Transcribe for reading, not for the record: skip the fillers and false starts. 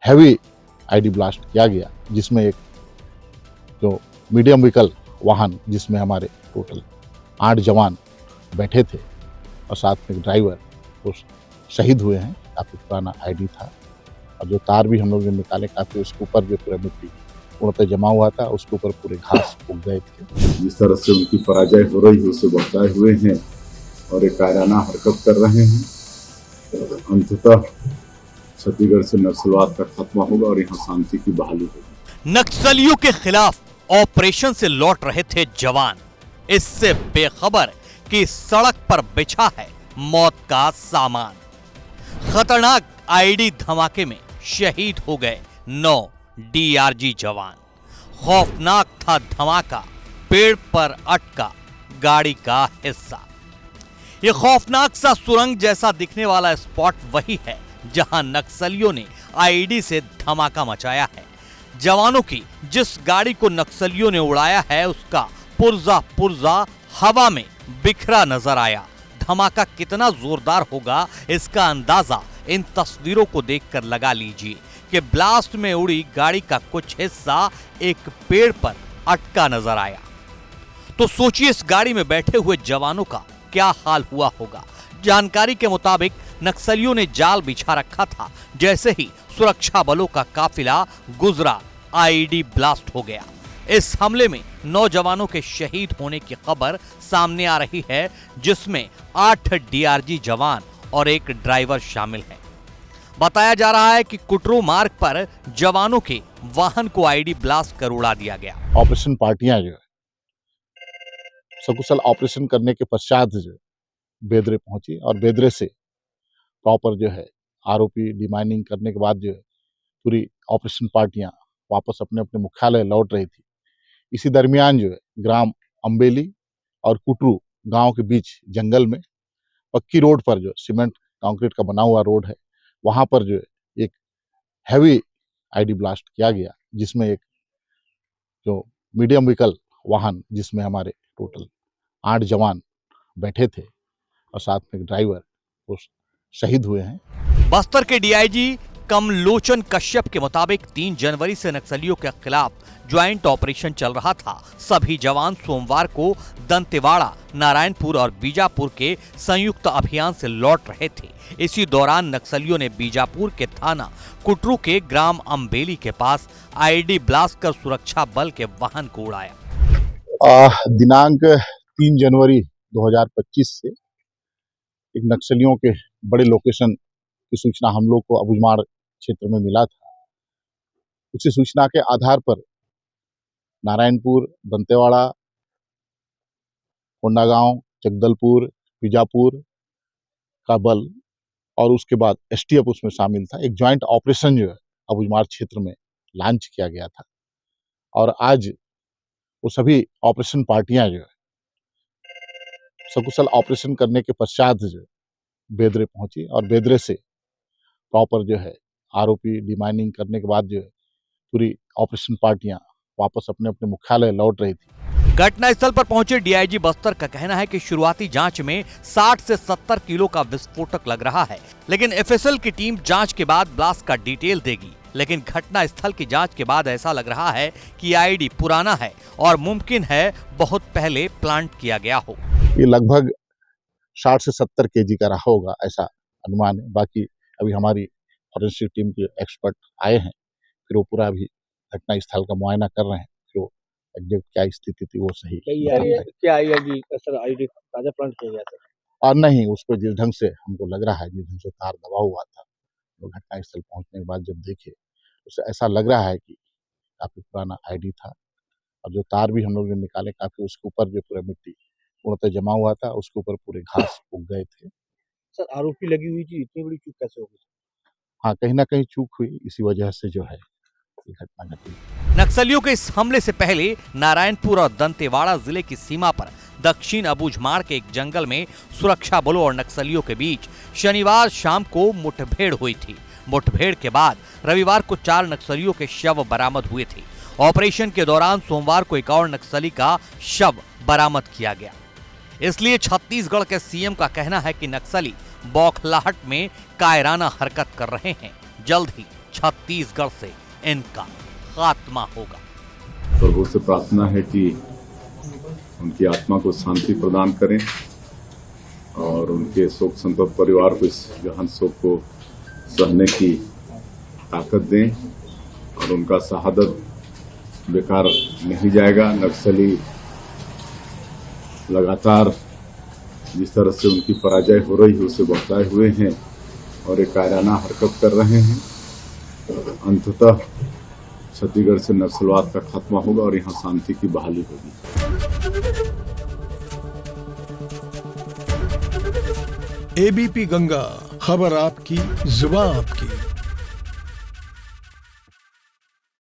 Heavy ID blast किया गया, जिसमें एक जो मीडियम व्हीकल वाहन जिसमें हमारे टोटल 8 जवान बैठे थे और साथ में ड्राइवर वो शहीद हुए हैं। काफ़ी पुराना आईडी था और जो तार भी हम लोग ने निकाले, काफ़ी उसके ऊपर जो पूरा मिट्टी पूर्णतः जमा हुआ था, उसके ऊपर पूरे घास उग गए थे। जिस तरह से उनकी पराजय हो रही है उसे बचाए हुए हैं और एक कायराना हरकत कर रहे हैं। अंततः छत्तीसगढ़ से नक्सलवाद का खात्मा होगा और यहाँ शांति की बहाली होगी। नक्सलियों के खिलाफ ऑपरेशन से लौट रहे थे जवान, इससे बेखबर कि सड़क पर बिछा है मौत का सामान। खतरनाक आईडी धमाके में शहीद हो गए 9 डीआरजी जवान। खौफनाक था धमाका, पेड़ पर अटका गाड़ी का हिस्सा। यह खौफनाक सा सुरंग जैसा दिखने वाला स्पॉट वही है जहां नक्सलियों ने आईडी से धमाका मचाया है। जवानों की जिस गाड़ी को नक्सलियों ने उड़ाया है उसका पुर्जा पुर्जा हवा में बिखरा नजर आया। धमाका कितना जोरदार होगा इसका अंदाजा इन तस्वीरों को देखकर लगा लीजिए कि ब्लास्ट में उड़ी गाड़ी का कुछ हिस्सा एक पेड़ पर अटका नजर आया। तो सोचिए इस गाड़ी में बैठे हुए जवानों का क्या हाल हुआ होगा। जानकारी के मुताबिक नक्सलियों ने जाल बिछा रखा था। जैसे ही सुरक्षा बलों का काफिला गुजरा, आईडी ब्लास्ट हो गया। इस हमले में 9 जवानों के शहीद होने की खबर सामने आ रही है, जिसमें 8 डीआरजी जवान और एक ड्राइवर शामिल है। बताया जा रहा है कि कुटरू मार्ग पर जवानों के वाहन को आईडी ब्लास्ट कर उड़ा दिया गया। ऑपरेशन पार्टियां जो है सकुशल ऑपरेशन करने के पश्चात जो बेदरे पहुंची और बेदरे से प्रॉपर जो है आरोपी डिमाइनिंग करने के बाद जो है पूरी ऑपरेशन पार्टियां वापस अपने अपने मुख्यालय लौट रही थी। इसी दरमियान जो है ग्राम अम्बेली और कुटरू गांव के बीच जंगल में पक्की रोड पर जो सीमेंट कंक्रीट का बना हुआ रोड है, वहां पर जो है एक हैवी आईडी ब्लास्ट किया गया, जिसमें एक जो मीडियम व्हीकल वाहन जिसमें हमारे टोटल 8 जवान बैठे थे और साथ में ड्राइवर वो शहीद हुए हैं। बस्तर के डीआईजी कमलोचन कश्यप के मुताबिक 3 जनवरी से नक्सलियों के खिलाफ ज्वाइंट ऑपरेशन चल रहा था। सभी जवान सोमवार को दंतेवाड़ा, नारायणपुर और बीजापुर के संयुक्त अभियान से लौट रहे थे। इसी दौरान नक्सलियों ने बीजापुर के थाना कुटरू के ग्राम अम्बेली के पास आईडी ब्लास्ट कर सुरक्षा बल के वाहन को उड़ाया। दिनांक 3 जनवरी 2025 से एक नक्सलियों के बड़े लोकेशन की सूचना हम लोग को अबुझमाड़ क्षेत्र में मिला था। उसी सूचना के आधार पर नारायणपुर, दंतेवाड़ा, कोंडागांव, जगदलपुर, बीजापुर का बल और उसके बाद एसटीएफ उसमें शामिल था। एक ज्वाइंट ऑपरेशन जो है अबुझमाड़ क्षेत्र में लॉन्च किया गया था और आज वो सभी ऑपरेशन पार्टियां जो है सकुशल ऑपरेशन करने के पश्चात जो बेदरे पहुंची और बेदरे से प्रॉपर जो है आरोपी डिमाइनिंग करने के बाद जो है पूरी ऑपरेशन पार्टियां वापस अपने अपने मुख्यालय लौट रही थी। घटनास्थल पर पहुंचे डीआईजी बस्तर का कहना है कि शुरुआती जांच में 60 से 70 किलो का विस्फोटक लग रहा है, लेकिन एफएसएल की टीम जांच के बाद ब्लास्ट का डिटेल देगी। लेकिन घटना स्थल की जांच के बाद ऐसा लग रहा है कि आईडी पुराना है और मुमकिन है बहुत पहले प्लांट किया गया हो। ये लगभग 60 से 70 केजी का रहा होगा, ऐसा अनुमान है। बाकी अभी हमारी फॉरेंसिक टीम के एक्सपर्ट आए हैं, फिर वो पूरा अभी घटना स्थल का मुआयना कर रहे हैं, फिर वो एग्जैक्ट क्या स्थिति थी वो सही क्या आईडी सर आईडी ताजा प्लांट किया गया था और नहीं उस पर जिस ढंग से हमको लग रहा है, जिस ढंग से तार दबा हुआ था, तो घटना स्थल पहुंचने के बाद जब देखे उससे ऐसा लग रहा है कि काफी पुराना आईडी था और जो तार भी हम लोग ने निकाले, काफी उसके ऊपर जो पूरा मिट्टी पूर्णतः जमा हुआ था, उसके ऊपर पूरे घास उग गए थे। सर आरोपी लगी हुई थी, इतनी बड़ी चूक कैसे हो गई? हाँ, कहीं ना कहीं चूक हुई, इसी वजह से जो है ये घटना घटी। नक्सलियों के इस हमले से पहले नारायणपुर और दंतेवाड़ा जिले की सीमा पर दक्षिण अबुझमाड़ के एक जंगल में सुरक्षा बलों और नक्सलियों के बीच शनिवार शाम को मुठभेड़ हुई थी। मुठभेड़ के बाद रविवार को 4 नक्सलियों के शव बरामद हुए थे। ऑपरेशन के दौरान सोमवार को एक और नक्सली का शव बरामद किया गया। इसलिए छत्तीसगढ़ के सीएम का कहना है कि नक्सली बौखलाहट में कायराना हरकत कर रहे हैं। जल्द ही छत्तीसगढ़ से इनका खात्मा होगा। प्रभु से प्रार्थना है कि उनकी आत्मा को शांति प्रदान करें और उनके शोक संतप्त परिवार को इस गहन शोक को सहने की ताकत दें और उनका शहादत बेकार नहीं जाएगा। नक्सली लगातार जिस तरह से उनकी पराजय हो रही है उसे बचाए हुए हैं और एक कायराना हरकत कर रहे हैं। अंततः छत्तीसगढ़ से नक्सलवाद का खात्मा होगा और यहाँ शांति की बहाली होगी। एबीपी गंगा, खबर आपकी, जुबान आपकी।